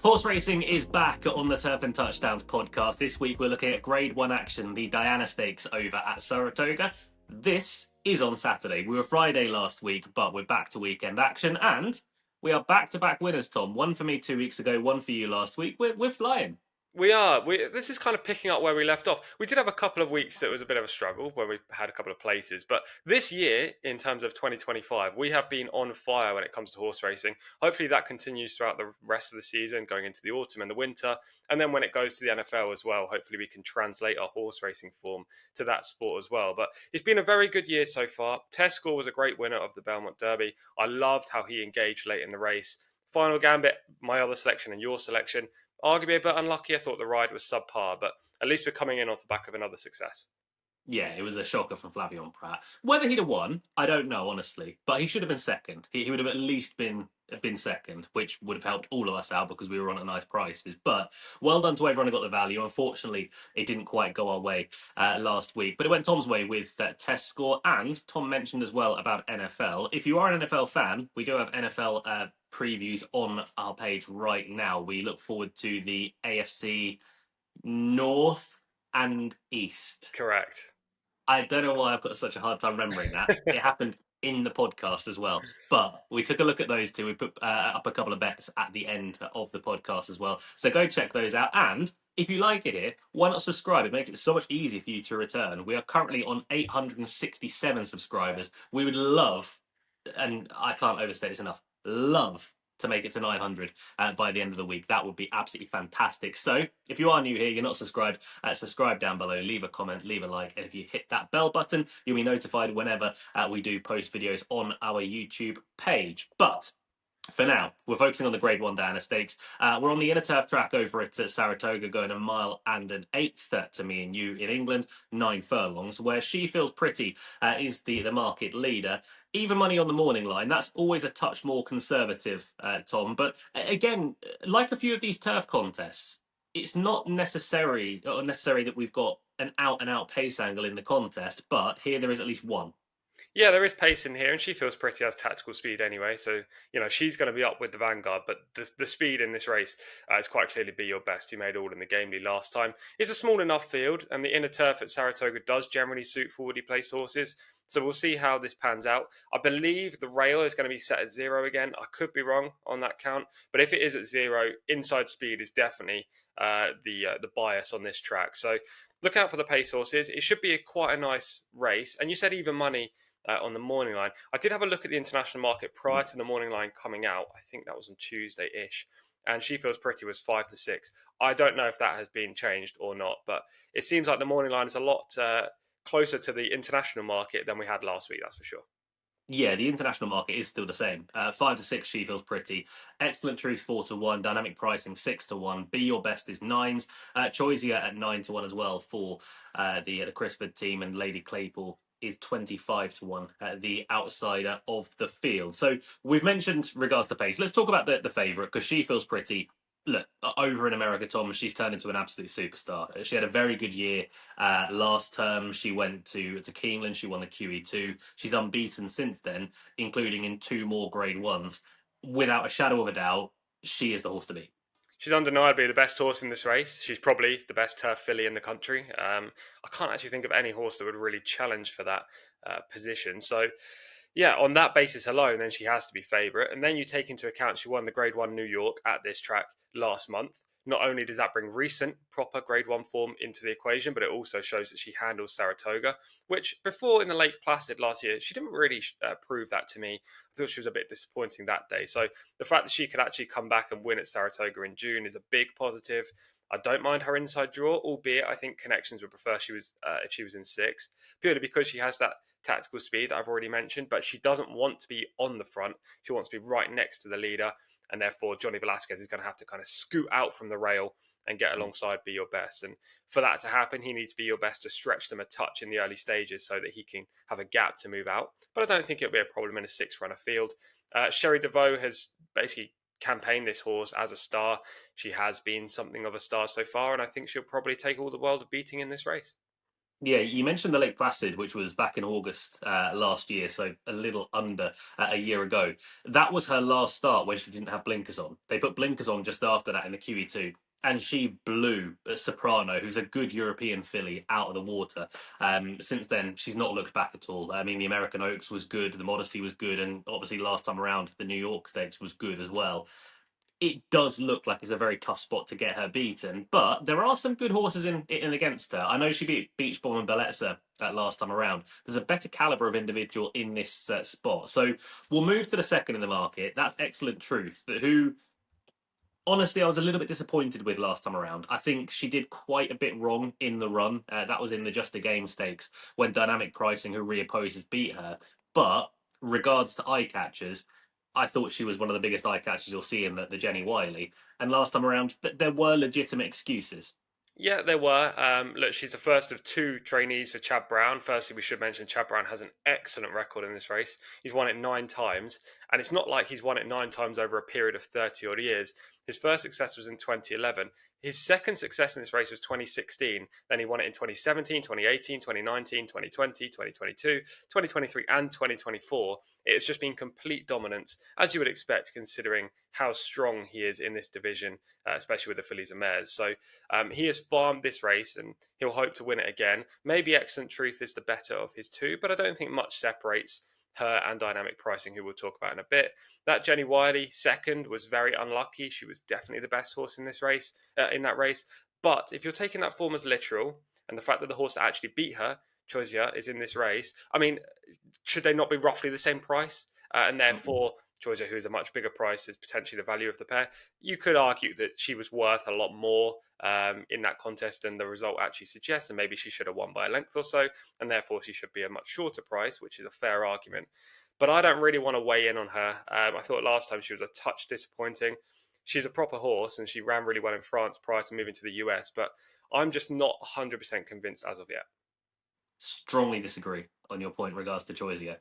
Horse racing is back on the Turf and Touchdowns podcast. This week we're looking at Grade 1 action, the Diana Stakes over at Saratoga. This is on Saturday. We were Friday last week, but we're back to weekend action, and we are back-to-back winners, Tom. One for me 2 weeks ago, one for you last week. We're flying. We are. This is kind of picking up where we left off. We did have a couple of weeks that was a bit of a struggle where we had a couple of places. But this year, in terms of 2025, we have been on fire when it comes to horse racing. Hopefully that continues throughout the rest of the season, going into the autumn and the winter. And then when it goes to the NFL as well, hopefully we can translate our horse racing form to that sport as well. But it's been a very good year so far. Tescore was a great winner of the Belmont Derby. I loved how he engaged late in the race. Final Gambit, my other selection and your selection. Arguably a bit unlucky. I thought the ride was subpar, but at least we're coming in off the back of another success. Yeah, it was a shocker from Flavion Pratt. Whether he'd have won, I don't know, honestly. But he should have been second. He would have at least been second, which would have helped all of us out because we were on at nice prices. But well done to everyone who got the value. Unfortunately, it didn't quite go our way last week. But it went Tom's way with test score. And Tom mentioned as well about NFL. If you are an NFL fan, we do have NFL previews on our page right now. We look forward to the AFC North and East. Correct. I don't know why I've got such a hard time remembering that. It happened in the podcast as well. But we took a look at those two. We put up a couple of bets at the end of the podcast as well. So go check those out. And if you like it here, why not subscribe? It makes it so much easier for you to return. We are currently on 867 subscribers. We would love, and I can't overstate this enough, love to make it to 900 by the end of the week. That would be absolutely fantastic. So if you are new here, you're not subscribed, subscribe down below, leave a comment, leave a like, and if you hit that bell button, you'll be notified whenever we do post videos on our YouTube page. But for now, we're focusing on the Grade 1 Diana Stakes. We're on the inner turf track over at Saratoga, going a mile and an eighth to me and you in England, 9 furlongs, where She Feels Pretty is the market leader. Even money on the morning line, that's always a touch more conservative, Tom. But again, like a few of these turf contests, it's not necessary that we've got an out-and-out pace angle in the contest, but here there is at least one. Yeah, there is pace in here, and She Feels Pretty has tactical speed anyway. So, she's going to be up with the vanguard. But the speed in this race is quite clearly Be Your Best. You made all in the gamely last time. It's a small enough field, and the inner turf at Saratoga does generally suit forwardly placed horses. So we'll see how this pans out. I believe the rail is going to be set at 0 again. I could be wrong on that count. But if it is at 0, inside speed is definitely the bias on this track. So look out for the pace horses. It should be quite a nice race. And you said even money on the morning line. I did have a look at the international market prior to the morning line coming out. I think that was on Tuesday-ish. And She Feels Pretty was 5 to 6. I don't know if that has been changed or not, but it seems like the morning line is a lot closer to the international market than we had last week, that's for sure. Yeah, the international market is still the same. 5 to 6, She Feels Pretty. Excellent Truth, 4 to 1. Dynamic Pricing, 6 to 1. Be Your Best is 9s. Choisya at 9 to 1 as well for the Crisford team. And Lady Claypoole is 25 to 1, the outsider of the field. So we've mentioned regards to pace. Let's talk about the favourite, because She Feels Pretty. Look, over in America, Tom, she's turned into an absolute superstar. She had a very good year last term. She went to Keeneland. She won the QE2. She's unbeaten since then, including in 2 more Grade 1s. Without a shadow of a doubt, she is the horse to beat. She's undeniably the best horse in this race. She's probably the best turf filly in the country. I can't actually think of any horse that would really challenge for that position. So, yeah, on that basis alone, then she has to be favourite. And then you take into account she won the Grade 1 New York at this track last month. Not only does that bring recent, proper Grade 1 form into the equation, but it also shows that she handles Saratoga, which before in the Lake Placid last year, she didn't really prove that to me. I thought she was a bit disappointing that day. So the fact that she could actually come back and win at Saratoga in June is a big positive. I don't mind her inside draw, albeit I think Connections would prefer if she was in 6, purely because she has that tactical speed that I've already mentioned, but she doesn't want to be on the front. She wants to be right next to the leader, and therefore Johnny Velasquez is going to have to kind of scoot out from the rail and get alongside Be Your Best. And for that to happen, he needs Be Your Best to stretch them a touch in the early stages so that he can have a gap to move out. But I don't think it'll be a problem in a 6-runner field. Sherry DeVoe has basically campaigned this horse as a star. She has been something of a star so far, and I think she'll probably take all the world of beating in this race. Yeah, you mentioned the Lake Placid, which was back in August last year, so a little under a year ago. That was her last start when she didn't have blinkers on. They put blinkers on just after that in the QE2, and she blew Soprano, who's a good European filly, out of the water. Since then, she's not looked back at all. I mean, the American Oaks was good, the Modesty was good, and obviously last time around, the New York Stakes was good as well. It does look like it's a very tough spot to get her beaten, but there are some good horses in against her. I know she beat Beach Bomb and Belletza last time around. There's a better caliber of individual in this spot. So we'll move to the second in the market. That's Excellent Truth, who honestly, I was a little bit disappointed with last time around. I think she did quite a bit wrong in the run. That was in the Just a Game stakes when Dynamic Pricing, who reopposes, beat her. But regards to eye catchers, I thought she was one of the biggest eye catchers you'll see in the Jenny Wiley. And last time around, there were legitimate excuses. Yeah, there were. Look, she's the first of two trainees for Chad Brown. Firstly, we should mention Chad Brown has an excellent record in this race. He's won it 9 times, and it's not like he's won it 9 times over a period of 30 odd years. His first success was in 2011. His second success in this race was 2016. Then he won it in 2017, 2018, 2019, 2020, 2022, 2023, and 2024. It's just been complete dominance, as you would expect, considering how strong he is in this division, especially with the fillies and mares. So he has farmed this race and he'll hope to win it again. Maybe Excellent Truth is the better of his two, but I don't think much separates her and Dynamic Pricing, who we'll talk about in a bit. That Jenny Wiley second was very unlucky. She was definitely the best horse in this race, in that race. But if you're taking that form as literal, and the fact that the horse that actually beat her, Choisya, is in this race, I mean, should they not be roughly the same price? And therefore, Choisya, who is a much bigger price, is potentially the value of the pair. You could argue that she was worth a lot more in that contest than the result actually suggests, and maybe she should have won by a length or so, and therefore she should be a much shorter price, which is a fair argument. But I don't really want to weigh in on her. I thought last time she was a touch disappointing. She's a proper horse, and she ran really well in France prior to moving to the US, but I'm just not 100% convinced as of yet. Strongly disagree on your point in regards to Choisya.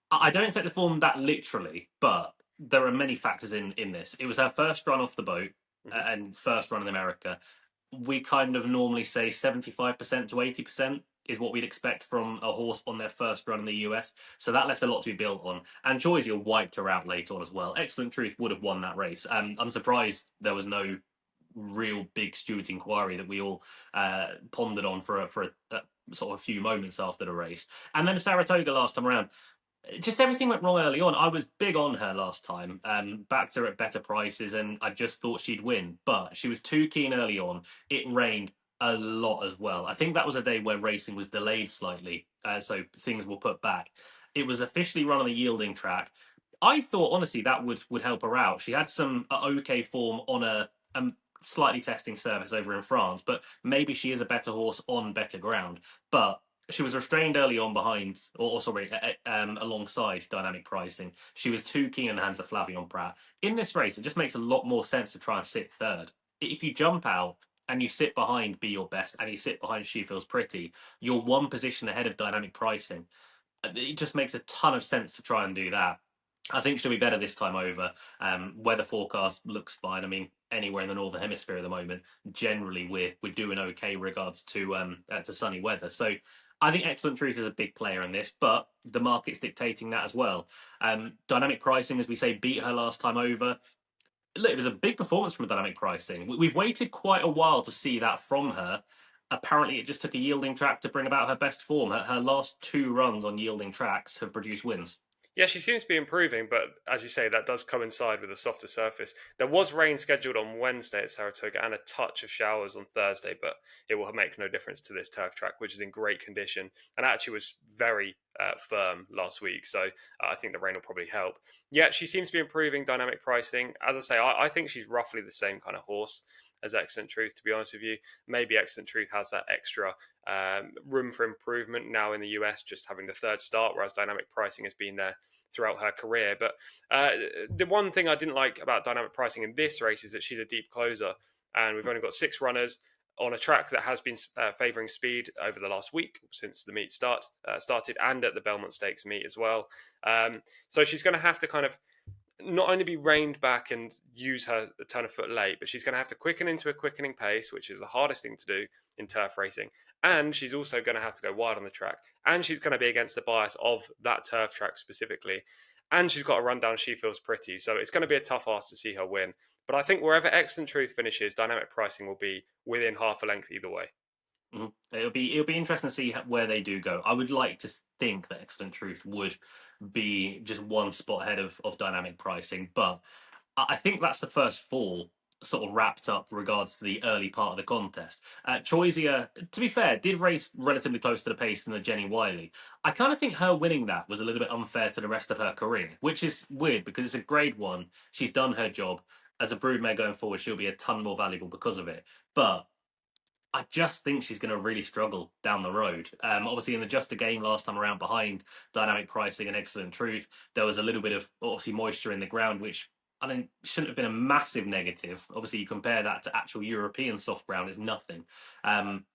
I don't take the form that literally, but there are many factors in this. It was her first run off the boat Mm-hmm. and first run in America. We kind of normally say 75% to 80% is what we'd expect from a horse on their first run in the US. So that left a lot to be built on. And Choisya wiped her out late on as well. Excellent Truth would have won that race. I'm surprised there was no real big Stewart inquiry that we all pondered on for a sort of a few moments after the race. And then Saratoga last time around, just everything went wrong early on. I was big on her last time, backed her at better prices, and I just thought she'd win. But she was too keen early on. It rained a lot as well. I think that was a day where racing was delayed slightly, so things were put back. It was officially run on a yielding track. I thought honestly that would help her out. She had some okay form on a slightly testing surface over in France, but maybe she is a better horse on better ground. But she was restrained early on behind, or sorry, alongside Dynamic Pricing. She was too keen in the hands of Flavion Prat. In this race, it just makes a lot more sense to try and sit third. If you jump out and you sit behind Be Your Best and you sit behind She Feels Pretty, you're one position ahead of Dynamic Pricing. It just makes a ton of sense to try and do that. I think she'll be better this time over. Weather forecast looks fine. I mean, anywhere in the northern hemisphere at the moment, generally we're doing okay regards to sunny weather. So I think Excellent Truth is a big player in this, but the market's dictating that as well. Dynamic Pricing, as we say, beat her last time over. Look, it was a big performance from Dynamic Pricing. We've waited quite a while to see that from her. Apparently, it just took a yielding track to bring about her best form. Her last two runs on yielding tracks have produced wins. Yeah, she seems to be improving, but as you say, that does coincide with a softer surface. There was rain scheduled on Wednesday at Saratoga and a touch of showers on Thursday, but it will make no difference to this turf track, which is in great condition and actually was very firm last week. So I think the rain will probably help. Yeah, she seems to be improving Dynamic Pricing. As I say, I think she's roughly the same kind of horse as Excellent Truth, to be honest with you. Maybe Excellent Truth has that extra room for improvement now in the US, just having the third start, whereas Dynamic Pricing has been there throughout her career. But the one thing I didn't like about Dynamic Pricing in this race is that she's a deep closer, and we've only got 6 runners on a track that has been favouring speed over the last week since the meet started, and at the Belmont Stakes meet as well. So she's going to have to kind of not only be reined back and use her turn of foot late, but she's going to have to quicken into a quickening pace, which is the hardest thing to do in turf racing. And she's also going to have to go wide on the track. And she's going to be against the bias of that turf track specifically. And she's got a run down she feels pretty. So it's going to be a tough ask to see her win. But I think wherever Excellent Truth finishes, dynamic pricing will be within half a length either way. Mhm. It'll be interesting to see where they do go. I would like to think that Excellent Truth would be just one spot ahead of dynamic pricing, but I think that's the first four sort of wrapped up regards to the early part of the contest. Choisya, to be fair, did race relatively close to the pace than the Jenny Wiley. I kind of think her winning that was a little bit unfair to the rest of her career, which is weird because it's a grade one. She's done her job. As a broodmare going forward, she'll be a ton more valuable because of it. But I just think she's going to really struggle down the road. Obviously, in the Just a Game last time around, behind dynamic pricing and Excellent Truth, there was a little bit of obviously moisture in the ground, which I think shouldn't have been a massive negative. Obviously, you compare that to actual European soft ground, it's nothing. Um,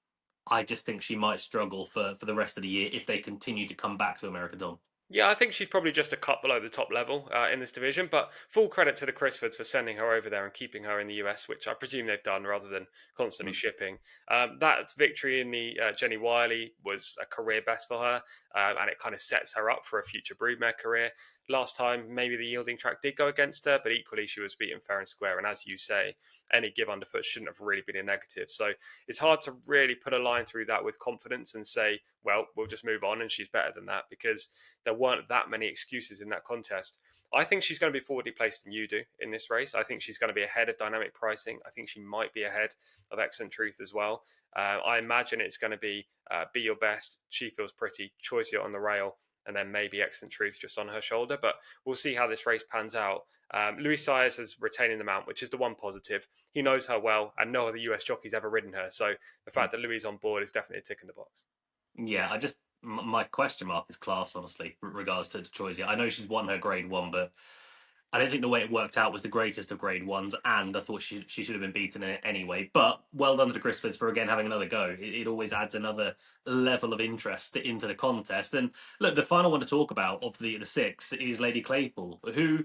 I just think she might struggle for the rest of the year if they continue to come back to America Dom. Yeah, I think she's probably just a cut below the top level in this division, but full credit to the Crisfords for sending her over there and keeping her in the US, which I presume they've done rather than constantly Mm. shipping. That victory in the Jenny Wiley was a career best for her, and it kind of sets her up for a future broodmare career. Last time, maybe the yielding track did go against her, but equally she was beaten fair and square. And as you say, any give underfoot shouldn't have really been a negative. So it's hard to really put a line through that with confidence and say, well, we'll just move on and she's better than that, because there weren't that many excuses in that contest. I think she's going to be forwardly placed than you do in this race. I think she's going to be ahead of dynamic pricing. I think she might be ahead of Excellent Truth as well. I imagine it's going to be Your Best, She Feels Pretty, Choisya on the rail, and then maybe Excellent Truth just on her shoulder. But we'll see how this race pans out. Luis Saez has retaining the mount, which is the one positive. He knows her well, and no other US jockey's ever ridden her. So the fact that Louis on board is definitely a tick in the box. Yeah, my question mark is class, honestly, regards to Choisy. I know she's won her grade one, but I don't think the way it worked out was the greatest of grade ones, and I thought she should have been beaten in it anyway. But well done to the Chrisfords for again having another go. It always adds another level of interest into the contest. And look, the final one to talk about of the six is Lady Claypoole, who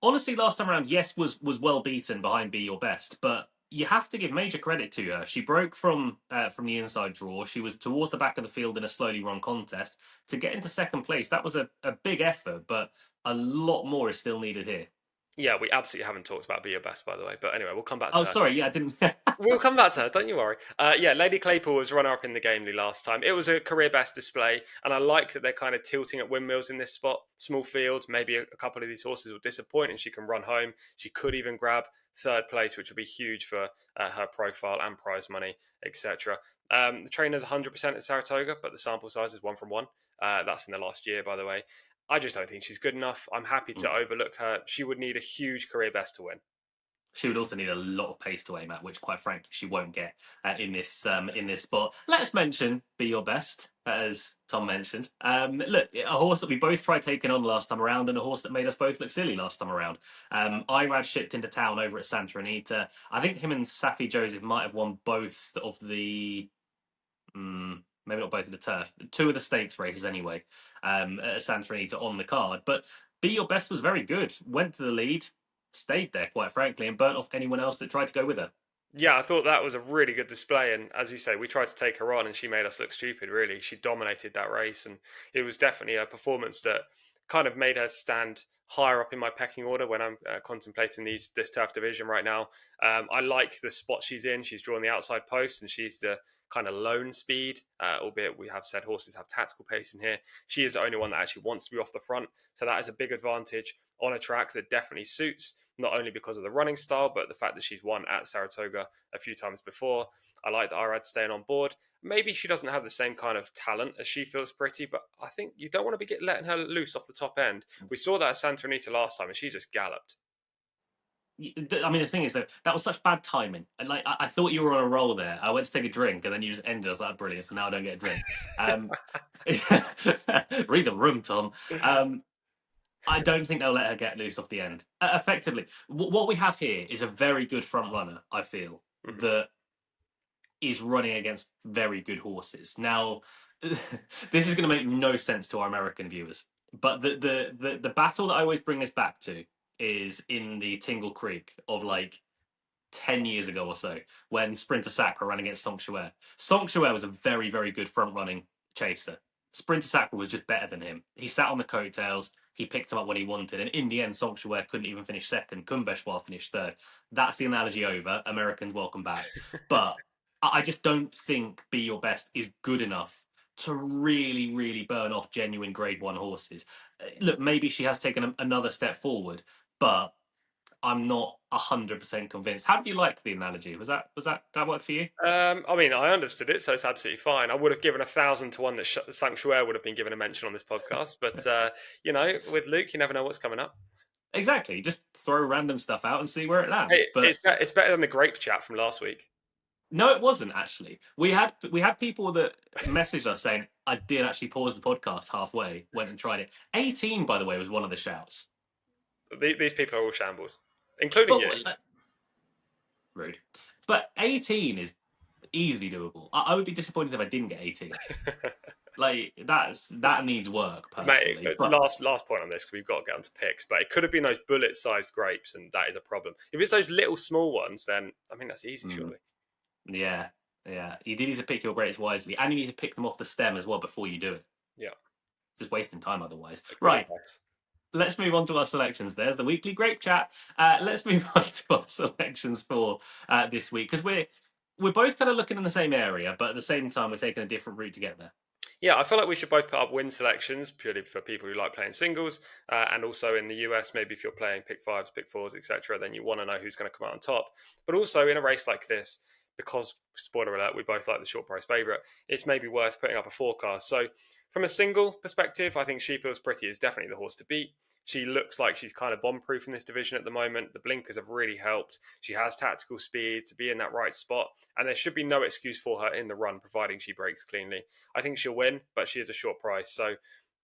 honestly, last time around, yes, was well beaten behind Be Your Best, but you have to give major credit to her. She broke from the inside draw. She was towards the back of the field in a slowly run contest to get into second place. That was a big effort, but a lot more is still needed here. Yeah, we absolutely haven't talked about Be Your Best, by the way. But anyway, we'll come back Oh, to her. sorry, yeah, I didn't. We'll come back to her, don't you worry. Yeah, Lady Claypoole was runner up in the Gamely last time. It was a career best display, and I like that they're kind of tilting at windmills in this spot. Small field, maybe a couple of these horses will disappoint, and she can run home. She could even grab third place, which would be huge for her profile and prize money, etc. The trainer's 100% at Saratoga, but the sample size is 1 from 1. That's in the last year, by the way. I just don't think she's good enough. I'm happy to overlook her. She would need a huge career best to win. She would also need a lot of pace to aim at, which, quite frankly, she won't get in this spot. Let's mention Be Your Best, as Tom mentioned. Look, a horse that we both tried taking on last time around, and a horse that made us both look silly last time around. Irad shipped into town over at Santa Anita. I think him and Safi Joseph might have won both of the. Maybe not both of the turf, two of the stakes races anyway, at Santa Anita on the card. But Be Your Best was very good. Went to the lead, stayed there, quite frankly, and burnt off anyone else that tried to go with her. Yeah, I thought that was a really good display. And as you say, we tried to take her on and she made us look stupid, really. She dominated that race. And it was definitely a performance that kind of made her stand higher up in my pecking order when I'm contemplating this turf division right now. I like the spot she's in. She's drawn the outside post and she's the kind of lone speed, albeit we have said horses have tactical pace in here. She is the only one that actually wants to be off the front. So that is a big advantage on a track that definitely suits, not only because of the running style, but the fact that she's won at Saratoga a few times before. I like that Irad's staying on board. Maybe she doesn't have the same kind of talent as She Feels Pretty, but I think you don't want to be letting her loose off the top end. We saw that at Santa Anita last time, and she just galloped. I mean, the thing is, though, that was such bad timing. And like, I thought you were on a roll there. I went to take a drink, and then you just ended. I was like, brilliant. So now I don't get a drink. Um, read the room, Tom. I don't think they'll let her get loose off the end. Effectively, what we have here is a very good front runner. I feel Mhm. that is running against very good horses. Now, this is going to make no sense to our American viewers, but the battle that I always bring this back to is in the Tingle Creek of like 10 years ago or so when Sprinter Sacre ran against Songshuer. Songshuer was a very, very good front running chaser. Sprinter Sacre was just better than him. He sat on the coattails, he picked him up when he wanted, and in the end, Songshuer couldn't even finish second. Kumbeshwar finished third. That's the analogy over. Americans, welcome back. But I just don't think Be Your Best is good enough to really, really burn off genuine Grade 1 horses. Look, maybe she has taken another step forward, but I'm not 100% convinced. How do you like the analogy? Was that work for you? I mean, I understood it, so it's absolutely fine. I would have given 1,000 to 1 that Sanctuary would have been given a mention on this podcast, but with Luke, you never know what's coming up. Exactly. Just throw random stuff out and see where it Hey, lands. But it's better than the grape chat from last week. no, it wasn't actually. We had people that messaged us saying I did actually pause the podcast halfway, went and tried it. 18, by the way, was one of the shouts. These people are all shambles, including But you. rude. But 18 is easily doable. I would be disappointed if I didn't get 18. Like that needs work Mate, personally. But last point on this because we've got to get on to picks, but it could have been those bullet-sized grapes, and that is a problem. If it's those little small ones, then I mean that's easy, surely. yeah, yeah, you do need to pick your grapes wisely, and you need to pick them off the stem as well before you do it. Yeah, Just wasting time otherwise. agreed. Right. Let's move on to our selections. There's the weekly grape chat. Let's move on to our selections for this week because we're both kind of looking in the same area, but at the same time we're taking a different route to get there. Yeah, I feel like we should both put up win selections purely for people who like playing singles, and also in the US, maybe if you're playing pick fives, pick fours, etc., then you want to know who's going to come out on top. But also in a race like this, because spoiler alert, we both like the short price favourite, it's maybe worth putting up a forecast. So from a single perspective, I think She Feels Pretty is definitely the horse to beat. She looks like she's kind of bomb-proof in this division at the moment. The blinkers have really helped. She has tactical speed to be in that right spot, and there should be no excuse for her in the run, providing she breaks cleanly. I think she'll win, but she is a short price. So,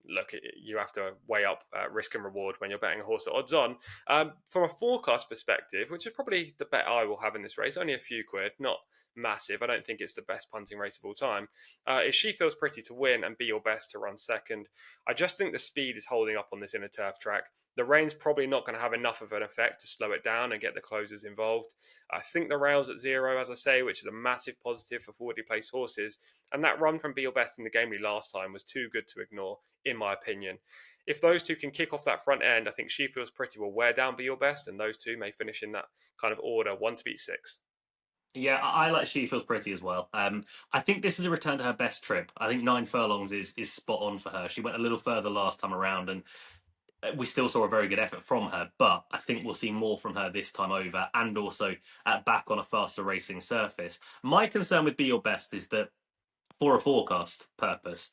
look, you have to weigh up risk and reward when you're betting a horse at odds on. From a forecast perspective, which is probably the bet I will have in this race, only a few quid, not massive. I don't think it's the best punting race of all time. If She Feels Pretty to win and Be Your Best to run second, I just think the speed is holding up on this inner turf track. The rain's probably not going to have enough of an effect to slow it down and get the closers involved. I think the rail's at 0, as I say, which is a massive positive for forwardly placed horses. And that run from Be Your Best in the Gamely last time was too good to ignore, in my opinion. If those two can kick off that front end, I think She Feels Pretty will wear down Be Your Best, and those two may finish in that kind of order, 1 to beat 6. Yeah, I like She Feels Pretty as well. I think this is a return to her best trip. I think 9 furlongs is spot on for her. She went a little further last time around, and we still saw a very good effort from her. But I think we'll see more from her this time over, and also back on a faster racing surface. My concern with Be Your Best is that for a forecast purpose,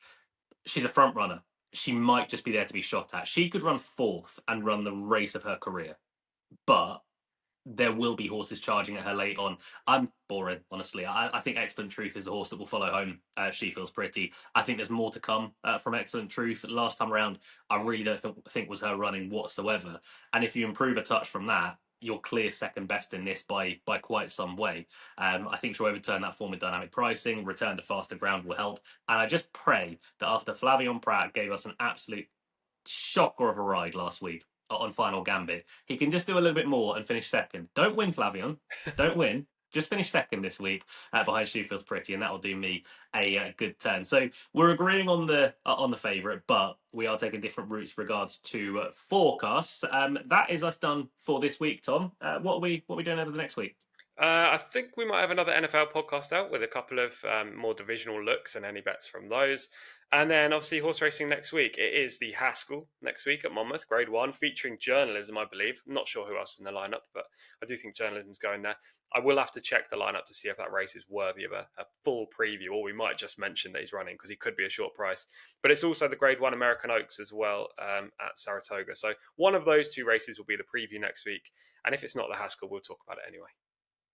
she's a front runner. She might just be there to be shot at. She could run fourth and run the race of her career, but there will be horses charging at her late on. I'm boring, honestly. I think Excellent Truth is a horse that will follow home. She Feels Pretty. I think there's more to come from Excellent Truth. Last time around, I really don't think was her running whatsoever. And if you improve a touch from that, you're clear second best in this by quite some way. I think she'll overturn that form of dynamic pricing. Return to faster ground will help. And I just pray that after Flavion Pratt gave us an absolute shocker of a ride last week on Final Gambit, he can just do a little bit more and finish second. Don't win, Flavion. Don't win. Just finish second this week behind She Feels Pretty, and that will do me a good turn. So we're agreeing on the favourite, but we are taking different routes regards to forecasts. That is us done for this week, Tom. What are we doing over the next week? I think we might have another NFL podcast out with a couple of more divisional looks and any bets from those. And then obviously horse racing next week. It is the Haskell next week at Monmouth, Grade 1, featuring journalism, I believe. I'm not sure who else is in the lineup, but I do think journalism's going there. I will have to check the lineup to see if that race is worthy of a full preview, or we might just mention that he's running because he could be a short price. But it's also the Grade 1 American Oaks as well at Saratoga. So one of those two races will be the preview next week. And if it's not the Haskell, we'll talk about it anyway.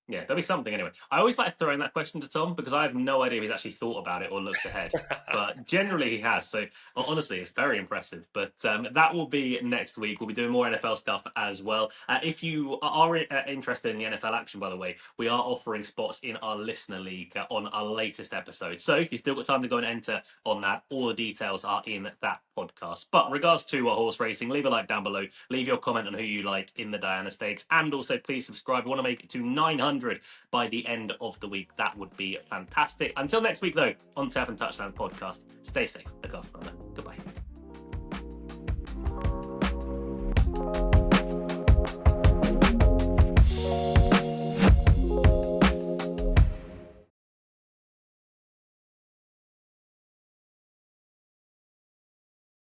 Yeah, there'll be something anyway. I always like throwing that question to Tom because I have no idea if he's actually thought about it or looked ahead. But generally he has. So honestly, it's very impressive. But that will be next week. We'll be doing more NFL stuff as well. If you are interested in the NFL action, by the way, we are offering spots in our listener league on our latest episode. So you've still got time to go and enter on that. All the details are in that podcast. But regards to horse racing, leave a like down below. Leave your comment on who you like in the Diana Stakes. And also please subscribe. We want to make it to 900 by the end of the week. That would be fantastic. Until next week, though, on Turf and Touchdowns podcast, stay safe, look after one another. Goodbye.